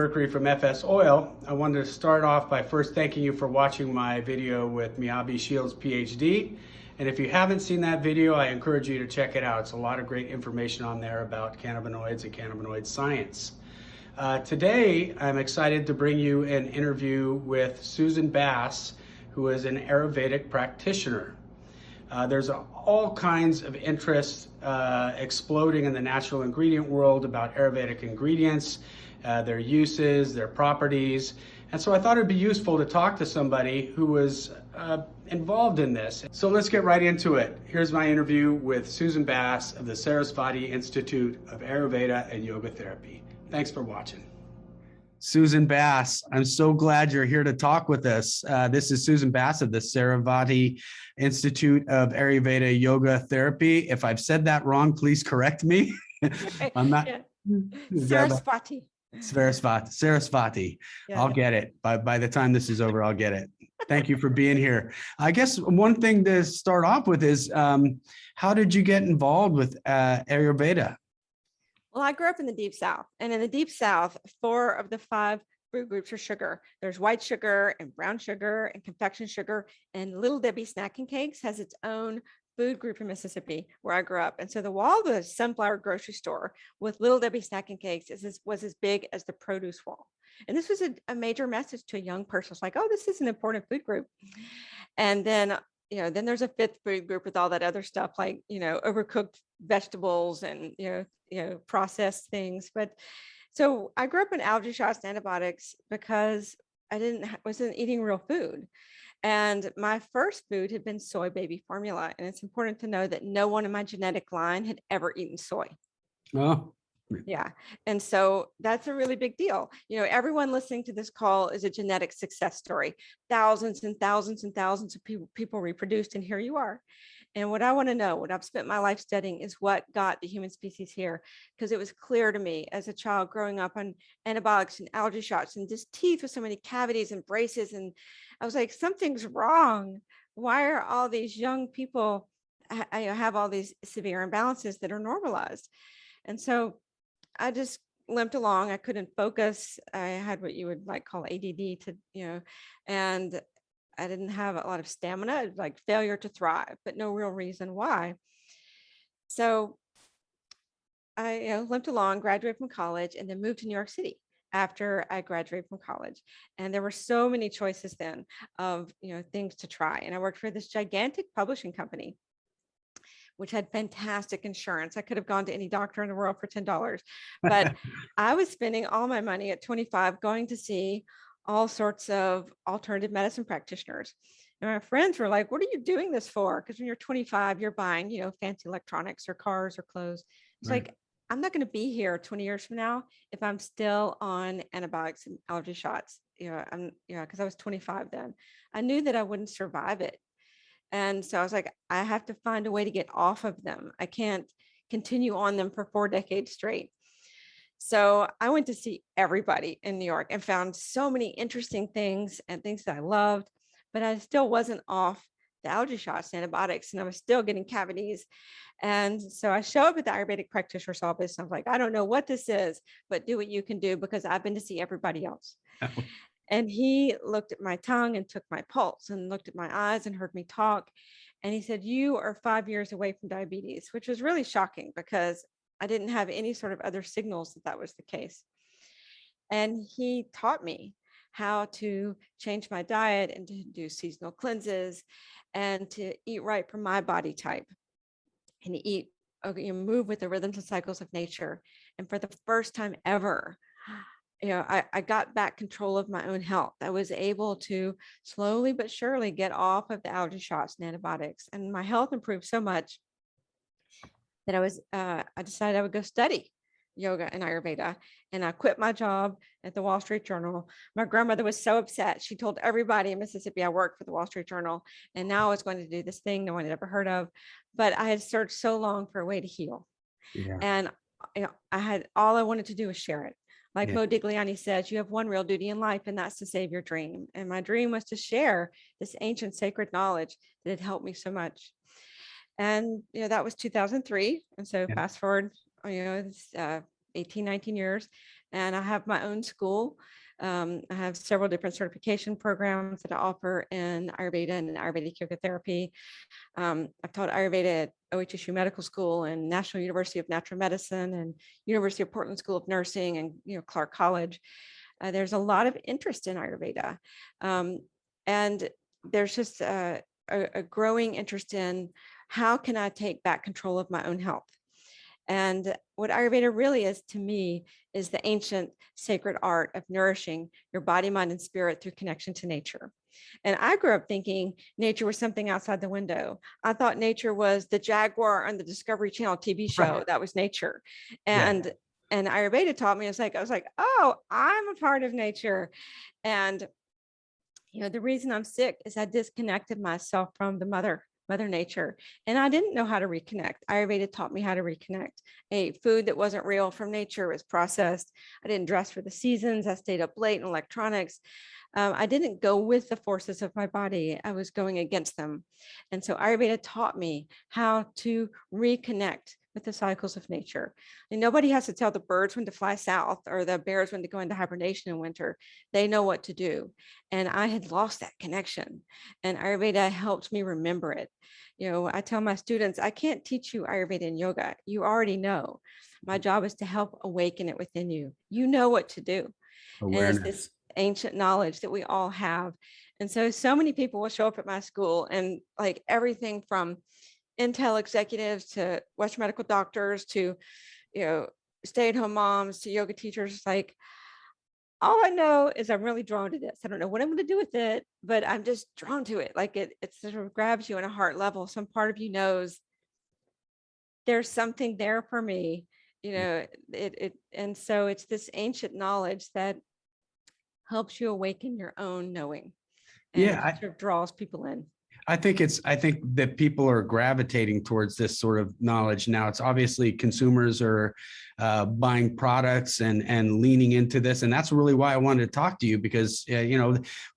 Berkery from FS Oil. I wanted to start off by first thanking you for watching my video with Miyabi Shields, PhD. And if you haven't seen that video, I encourage you to check it out. It's a lot of great information on there about cannabinoids and cannabinoid science. Today, I'm excited to bring you an interview with Susan Bass, who is an Ayurvedic practitioner. There's all kinds of interest exploding in the natural ingredient world about Ayurvedic ingredients, their uses, their properties. And so I thought it'd be useful to talk to somebody who was involved in this. So let's get right into it. Here's my interview with Susan Bass of the Sarasvati Institute of Ayurveda and Yoga Therapy. Thanks for watching. Susan Bass, I'm so glad you're here to talk with us. This is Susan Bass of the Sarasvati Institute of Ayurveda Yoga Therapy. If I've said that wrong, please correct me. I'm not. Yeah. Sarasvati. Sarasvati. Yeah. I'll get it. By the time this is over, I'll get it. Thank you for being here. I guess one thing to start off with is how did you get involved with Ayurveda? Well, I grew up in the Deep South, and in the Deep South, 4 of the 5 food groups are sugar. There's white sugar and brown sugar and confection sugar, and Little Debbie Snacking Cakes has its own food group in Mississippi where I grew up. And so the wall of the Sunflower grocery store with Little Debbie Snacking Cakes was as big as the produce wall. And this was a major message to a young person. It's like, oh, this is an important food group. And then then there's a 5th food group with all that other stuff like, overcooked vegetables and, processed things. But so I grew up in allergy shots and antibiotics because I wasn't eating real food. And my first food had been soy baby formula. And it's important to know that no one in my genetic line had ever eaten soy. Oh. Yeah. And so that's a really big deal. Everyone listening to this call is a genetic success story. Thousands and thousands and thousands of people reproduced, and here you are. And what I want to know, what I've spent my life studying, is what got the human species here, because it was clear to me as a child growing up on antibiotics and allergy shots and just teeth with so many cavities and braces. And I was like, something's wrong. Why are all these young people have all these severe imbalances that are normalized? And so I just limped along. I couldn't focus. I had what you would like call ADD and I didn't have a lot of stamina, like failure to thrive, but no real reason why. So I limped along, graduated from college, and then moved to New York City after I graduated from college. And there were so many choices then of, things to try. And I worked for this gigantic publishing company, which had fantastic insurance. I could have gone to any doctor in the world for $10, but I was spending all my money at 25 going to see all sorts of alternative medicine practitioners. And my friends were like, what are you doing this for? Because when you're 25, you're buying, fancy electronics or cars or clothes. It's Right. like, I'm not going to be here 20 years from now if I'm still on antibiotics and allergy shots, because I was 25 then. I knew that I wouldn't survive it. And so I was like, I have to find a way to get off of them. I can't continue on them for 4 decades straight. So I went to see everybody in New York and found so many interesting things and things that I loved, but I still wasn't off the allergy shots, antibiotics, and I was still getting cavities. And so I show up at the Ayurvedic practitioner's office. And I'm like, I don't know what this is, but do what you can do because I've been to see everybody else. And he looked at my tongue and took my pulse and looked at my eyes and heard me talk. And he said, you are 5 years away from diabetes, which was really shocking because I didn't have any sort of other signals that was the case. And he taught me how to change my diet and to do seasonal cleanses and to eat right for my body type and move with the rhythms and cycles of nature. And for the first time ever, I got back control of my own health. I was able to slowly but surely get off of the allergy shots and antibiotics. And my health improved so much that I decided I would go study yoga and Ayurveda. And I quit my job at the Wall Street Journal. My grandmother was so upset. She told everybody in Mississippi I worked for the Wall Street Journal. And now I was going to do this thing no one had ever heard of. But I had searched so long for a way to heal. Yeah. And all I wanted to do was share it. Like Mo Digliani says, you have one real duty in life, and that's to save your dream. And my dream was to share this ancient sacred knowledge that had helped me so much. And, that was 2003. And so fast forward, 18, 19 years. and I have my own school. I have several different certification programs that I offer in Ayurveda and Ayurvedic yoga therapy. I've taught Ayurveda at OHSU Medical School and National University of Natural Medicine and University of Portland School of Nursing and Clark College. There's a lot of interest in Ayurveda. And there's just a growing interest in how can I take back control of my own health. And what Ayurveda really is to me is the ancient sacred art of nourishing your body, mind, and spirit through connection to nature. And I grew up thinking nature was something outside the window. I thought nature was the jaguar on the Discovery Channel TV show. Right. That was nature. Yeah. And Ayurveda taught me, I was like, oh, I'm a part of nature. And the reason I'm sick is I disconnected myself from the mother nature, and I didn't know how to reconnect. Ayurveda taught me how to reconnect. I ate food that wasn't real from nature, was processed. I didn't dress for the seasons. I stayed up late in electronics. I didn't go with the forces of my body. I was going against them. And so Ayurveda taught me how to reconnect with the cycles of nature. And nobody has to tell the birds when to fly south or the bears when to go into hibernation in winter. They know what to do. And I had lost that connection. And Ayurveda helped me remember it. I tell my students, I can't teach you Ayurveda and yoga. You already know. My job is to help awaken it within you. You know what to do. And it's this Awareness. ancient knowledge that we all have. And so many people will show up at my school, and like everything from Intel executives to Western medical doctors to, stay-at-home moms to yoga teachers, like, all I know is I'm really drawn to this. I don't know what I'm going to do with it, but I'm just drawn to it. Like it sort of grabs you on a heart level. Some part of you knows there's something there for me, and so it's this ancient knowledge that helps you awaken your own knowing, and Yeah. sort of draws people in. I think that people are gravitating towards this sort of knowledge now. It's obviously consumers are buying products and leaning into this, and that's really why I wanted to talk to you, because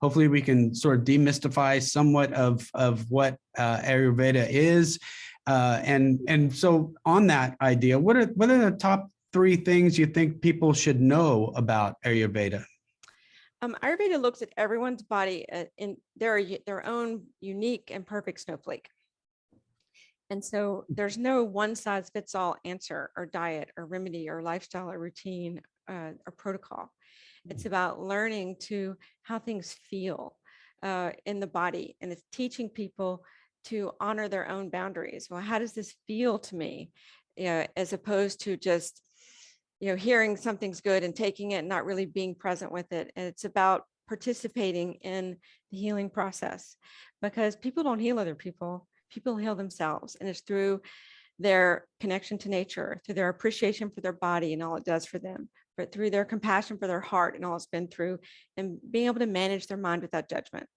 hopefully we can sort of demystify somewhat of what Ayurveda is, and so on that idea, what are the top 3 things you think people should know about Ayurveda? Ayurveda looks at everyone's body in their own unique and perfect snowflake. And so there's no one size fits all answer or diet or remedy or lifestyle or routine or protocol. It's about learning to how things feel in the body. And it's teaching people to honor their own boundaries. Well, how does this feel to me? As opposed to just hearing something's good and taking it and not really being present with it. And it's about participating in the healing process, because people don't heal other people. People heal themselves. And it's through their connection to nature, through their appreciation for their body and all it does for them, but through their compassion for their heart and all it's been through, and being able to manage their mind without judgment.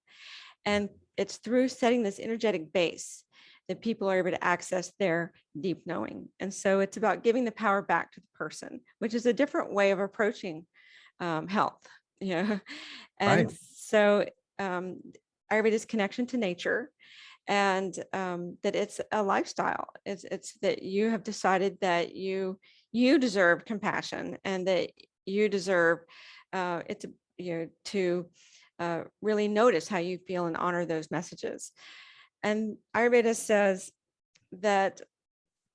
And it's through setting this energetic base that people are able to access their deep knowing. And so it's about giving the power back to the person, which is a different way of approaching health. And Right. so Ayurveda's connection to nature, and that it's a lifestyle. It's that you have decided that you deserve compassion, and that you deserve to really notice how you feel and honor those messages. And Ayurveda says that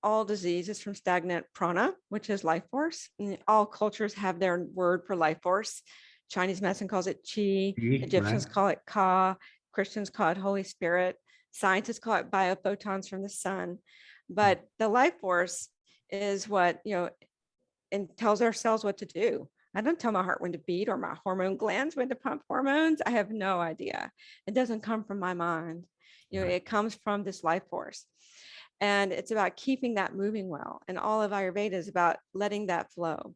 all disease is from stagnant prana, which is life force. And all cultures have their word for life force. Chinese medicine calls it chi, Egyptians Right. call it ka, Christians call it Holy Spirit, scientists call it biophotons from the sun. But the life force is what, and tells our cells what to do. I don't tell my heart when to beat or my hormone glands when to pump hormones. I have no idea. It doesn't come from my mind. It comes from this life force. And it's about keeping that moving well. And all of Ayurveda is about letting that flow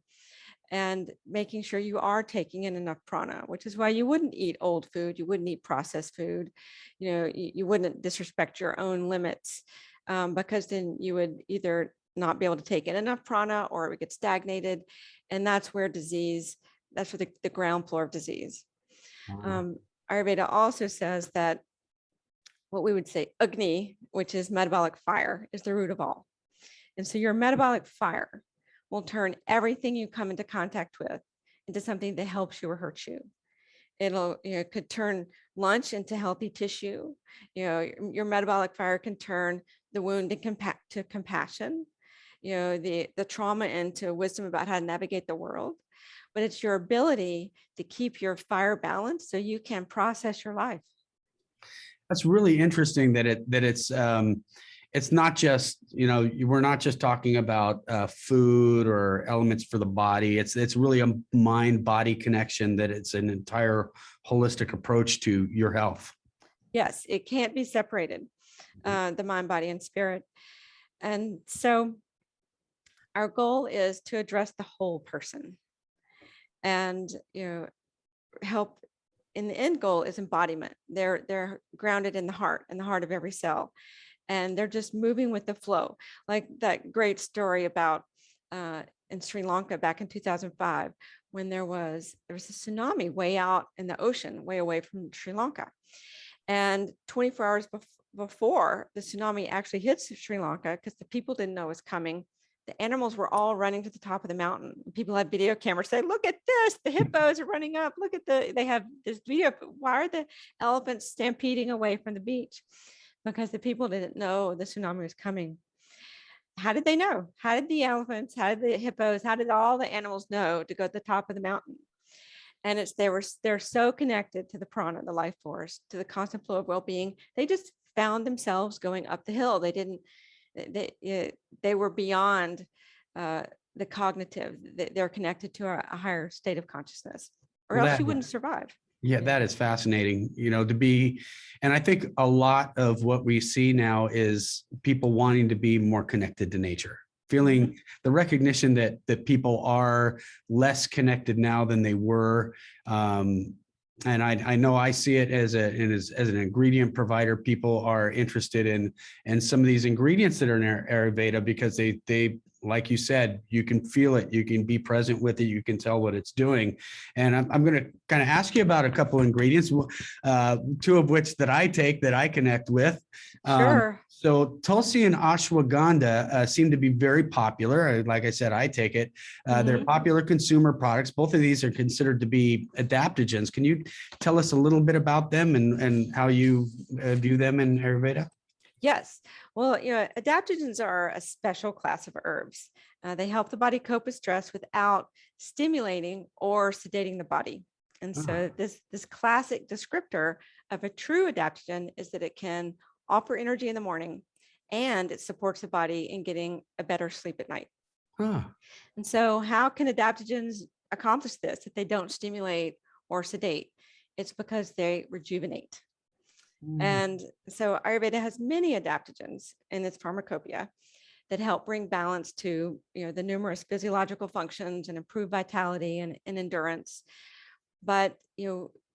and making sure you are taking in enough prana, which is why you wouldn't eat old food. You wouldn't eat processed food. You wouldn't disrespect your own limits, because then you would either not be able to take in enough prana or it would get stagnated. And that's where that's where the ground floor of disease. Ayurveda also says that what we would say Agni, which is metabolic fire, is the root of all. And so your metabolic fire will turn everything you come into contact with into something that helps you or hurts you. It'll, could turn lunch into healthy tissue. Your metabolic fire can turn the wound to compassion, the trauma into wisdom about how to navigate the world. But it's your ability to keep your fire balanced so you can process your life. That's really interesting that it's not just, we're not just talking about food or elements for the body. It's really a mind body connection, that it's an entire holistic approach to your health. Yes, it can't be separated, the mind, body, and spirit. And so our goal is to address the whole person, and help. In the end goal is embodiment. They're grounded in the heart of every cell, and they're just moving with the flow. Like that great story about in Sri Lanka back in 2005, when there was a tsunami way out in the ocean, way away from Sri Lanka. And 24 hours before the tsunami actually hits Sri Lanka, because the people didn't know it was coming, the animals were all running to the top of the mountain. People had video cameras say, look at this, the hippos are running up. Look at they have this video. Why are the elephants stampeding away from the beach? Because the people didn't know the tsunami was coming. How did they know? How did the elephants, how did the hippos, how did all the animals know to go to the top of the mountain? And they're so connected to the prana, the life force, to the constant flow of well-being. They just found themselves going up the hill. They were beyond the cognitive. They're connected to a higher state of consciousness, or else you wouldn't survive. Yeah, that is fascinating, and I think a lot of what we see now is people wanting to be more connected to nature, feeling the recognition that people are less connected now than they were. And I know I see it as an ingredient provider. People are interested in some of these ingredients that are in Ayurveda, because they like you said, you can feel it, you can be present with it, you can tell what it's doing. And I'm going to kind of ask you about a couple ingredients, two of which that I take, that I connect with. Sure. So Tulsi and ashwagandha seem to be very popular. Like I said, I take it. They're popular consumer products. Both of these are considered to be adaptogens. Can you tell us a little bit about them and how you view them in Ayurveda? Yes. Well, adaptogens are a special class of herbs. They help the body cope with stress without stimulating or sedating the body. And so this classic descriptor of a true adaptogen is that it can offer energy in the morning, and it supports the body in getting a better sleep at night. And so how can adaptogens accomplish this if they don't stimulate or sedate? It's because they rejuvenate. And so Ayurveda has many adaptogens in its pharmacopoeia that help bring balance to the numerous physiological functions and improve vitality and endurance. But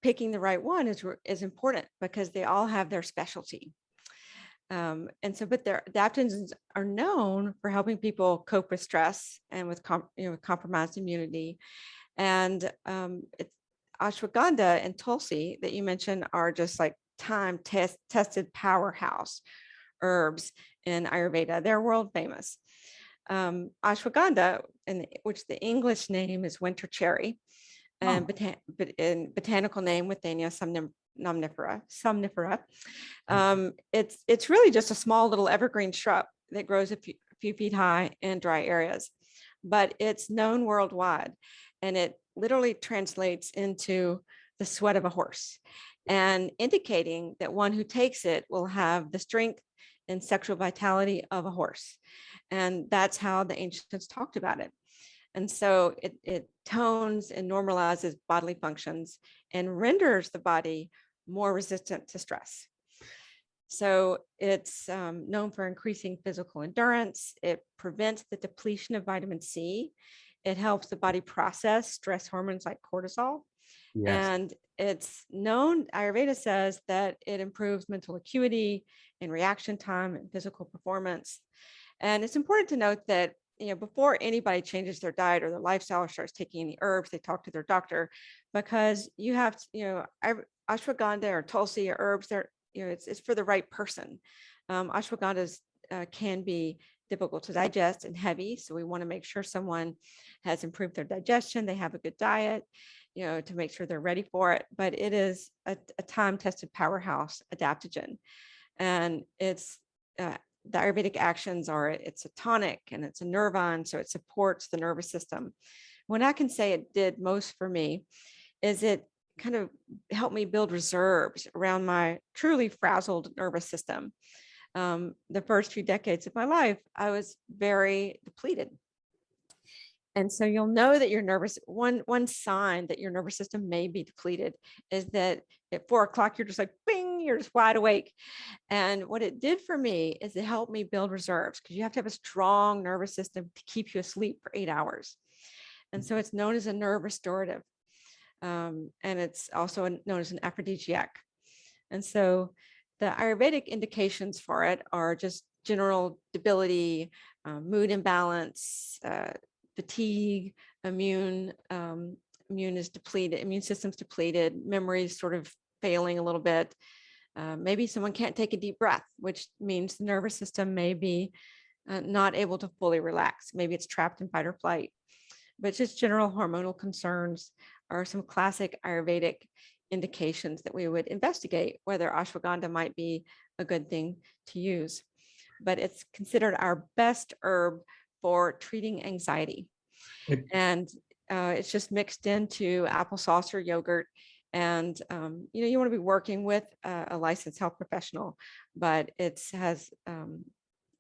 picking the right one is important, because they all have their specialty. But their adaptogens are known for helping people cope with stress and with compromised immunity. And ashwagandha and tulsi that you mentioned are just like tested powerhouse herbs in Ayurveda. They're world famous. Ashwagandha, which the English name is winter cherry, and botanical name Withania somnifera. It's really just a small little evergreen shrub that grows a few feet high in dry areas, but it's known worldwide, and it literally translates into the sweat of a horse, and indicating that one who takes it will have the strength and sexual vitality of a horse. And that's how the ancients talked about it. And so it tones and normalizes bodily functions and renders the body more resistant to stress. So it's known for increasing physical endurance. It prevents the depletion of vitamin C. It helps the body process stress hormones like cortisol. Yes. And it's known, Ayurveda says, that it improves mental acuity and reaction time and physical performance. And it's important to note that before anybody changes their diet or their lifestyle or starts taking any herbs, they talk to their doctor, because you have to, ashwagandha or tulsi or herbs, it's for the right person. Ashwagandhas can be difficult to digest and heavy. So we want to make sure someone has improved their digestion, they have a good diet, to make sure they're ready for it. But it is a time-tested powerhouse adaptogen. And it's the Ayurvedic actions are it's a tonic and it's a nervine, so it supports the nervous system. What I can say it did most for me is it kind of helped me build reserves around my truly frazzled nervous system. The first few decades of my life, I was very depleted. And so you'll know that your one sign that your nervous system may be depleted is that at 4 o'clock, you're just like, bing, you're just wide awake. And what it did for me is it helped me build reserves, because you have to have a strong nervous system to keep you asleep for 8 hours. And so it's known as a nerve restorative. And it's also known as an aphrodisiac. And so the Ayurvedic indications for it are just general debility, mood imbalance, fatigue, immune is depleted, immune system's depleted, memory is sort of failing a little bit. Maybe someone can't take a deep breath, which means the nervous system may be not able to fully relax. Maybe it's trapped in fight or flight. But just general hormonal concerns are some classic Ayurvedic indications that we would investigate whether ashwagandha might be a good thing to use. But it's considered our best herb for treating anxiety. And it's just mixed into applesauce or yogurt. And, you want to be working with a licensed health professional, but it has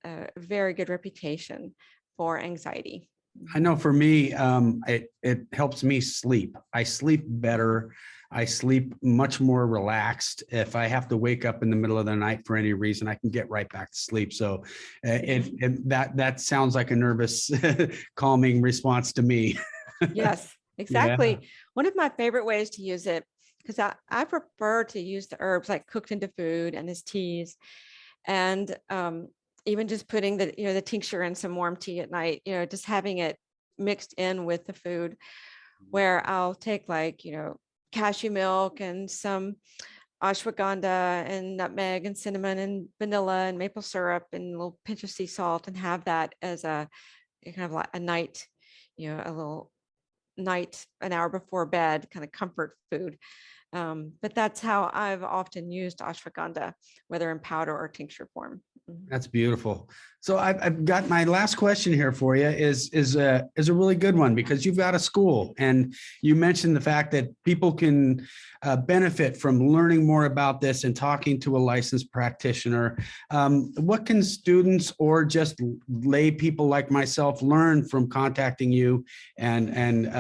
a very good reputation for anxiety. I know for me, it helps me sleep. I sleep better. I sleep much more relaxed. If I have to wake up in the middle of the night for any reason, I can get right back to sleep. So that sounds like a nervous calming response to me. Yes, exactly. Yeah. One of my favorite ways to use it, because I prefer to use the herbs like cooked into food and as teas, and even just putting the tincture in some warm tea at night, just having it mixed in with the food, where I'll take cashew milk and some ashwagandha and nutmeg and cinnamon and vanilla and maple syrup and a little pinch of sea salt, and have that as a kind of like a night, a little night, an hour before bed kind of comfort food. But that's how I've often used ashwagandha, whether in powder or tincture form. That's beautiful. So I've got my last question here for you is a really good one, because you've got a school and you mentioned the fact that people can benefit from learning more about this and talking to a licensed practitioner. What can students or just lay people like myself learn from contacting you and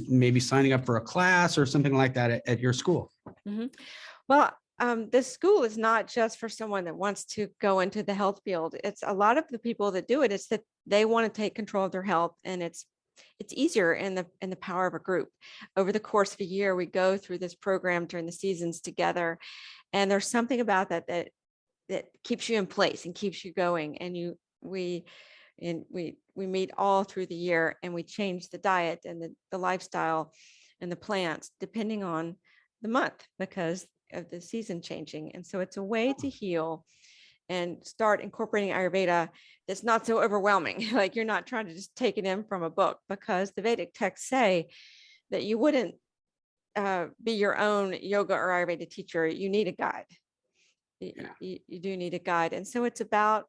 maybe signing up for a class or something like that at your school? Mm-hmm. Well, this school is not just for someone that wants to go into the health field. It's a lot of the people that do it. It's that they want to take control of their health, and it's easier in the power of a group. Over the course of a year, we go through this program during the seasons together, and there's something about that keeps you in place and keeps you going. And we meet all through the year, and we change the diet and the lifestyle and the plants depending on the month, because of the season changing. And so it's a way to heal and start incorporating Ayurveda that's not so overwhelming. Like you're not trying to just take it in from a book, because the Vedic texts say that you wouldn't be your own yoga or Ayurveda teacher. You need a guide. You do need a guide. And so it's about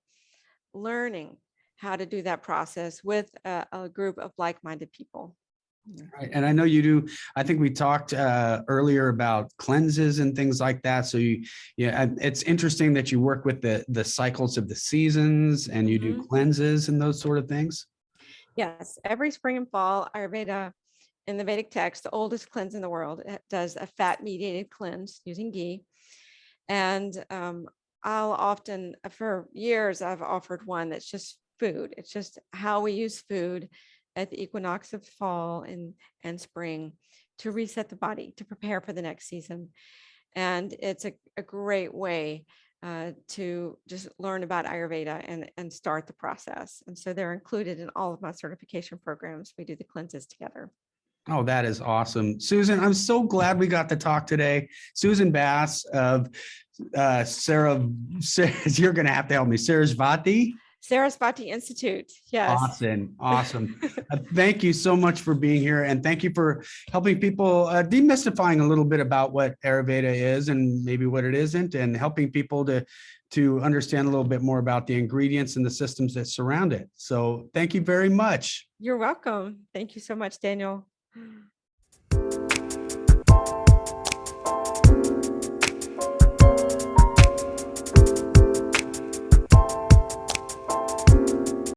learning how to do that process with a group of like-minded people. Right. And I know you do. I think we talked earlier about cleanses and things like that. So it's interesting that you work with the cycles of the seasons and you do cleanses and those sort of things. Yes. Every spring and fall, Ayurveda in the Vedic text, the oldest cleanse in the world, does a fat mediated cleanse using ghee. And I'll often, for years, I've offered one that's just food. It's just how we use food at the equinox of fall and spring to reset the body, to prepare for the next season. And it's a great way to just learn about Ayurveda and start the process. And so they're included in all of my certification programs. We do the cleanses together. Oh, that is awesome. Susan, I'm so glad we got to talk today. Susan Bass of you're going to have to help me, Sarasvati. Sarasvati Institute. Yes. Awesome. Awesome. Thank you so much for being here. And thank you for helping people demystifying a little bit about what Ayurveda is and maybe what it isn't, and helping people to understand a little bit more about the ingredients and the systems that surround it. So thank you very much. You're welcome. Thank you so much, Daniel.